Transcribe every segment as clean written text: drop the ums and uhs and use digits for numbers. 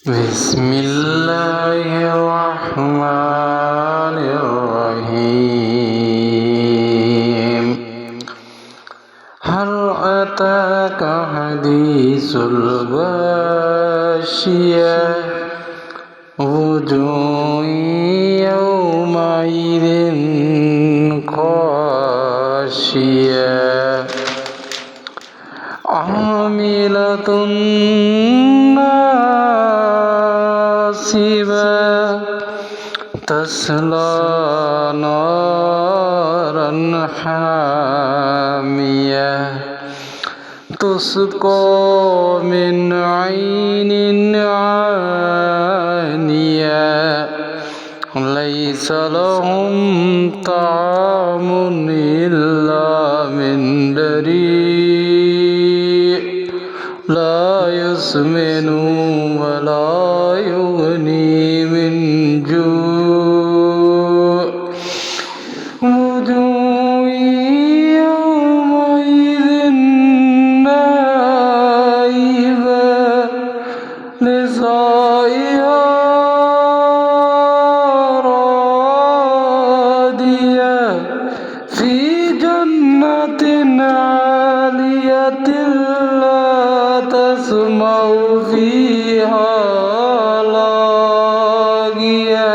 بسم الله الرحمن الرحيم هل أتاك حديث الغاشية وجوه يومئذ خاشية عاملة ناصبة تصلى نارا حامية تسقى من عين آنية ليس لهم طعام إلا من ضريع لا يسمن ولا يغني من جوع وجوه يومئذ ناعمة لسعيها راضية في جنة عالية لا تسمع فيها لاغية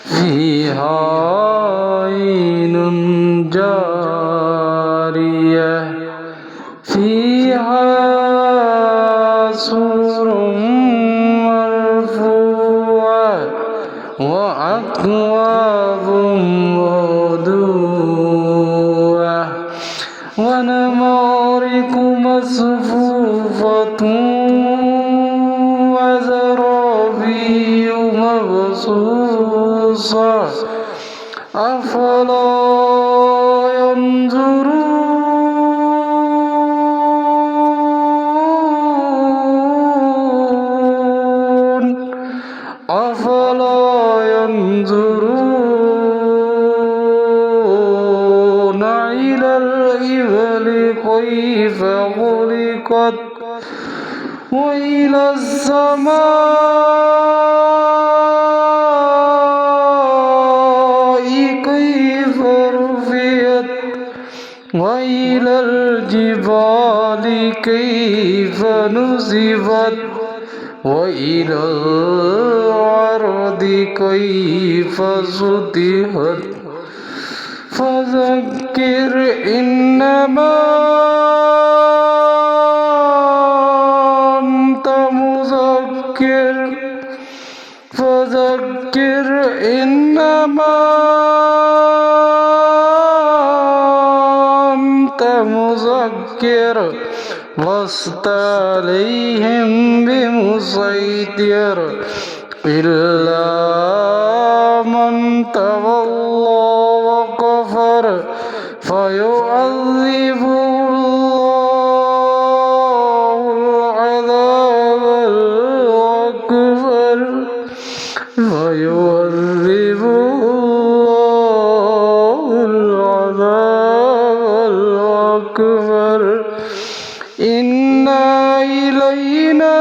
فيها عين جارية فيها سرر مرفوعة وأكواب موضوعة ونمارق مصفوفة وزرابي مبثوثة أفلا ينظرون إلى الإبل كيف خلقت وإلى السماء كيف رفعت وإلى الجبال كيف نصبت وإلى الأرض كيف سطحت فذكر إنما أنت مذكر فذكر إنما أنت مذكر لست عليهم بمسيطر إلا من تولى وكفر فيعذبه الله العذاب الأكبر فيعذبه الله العذاب الأكبر إن إلينا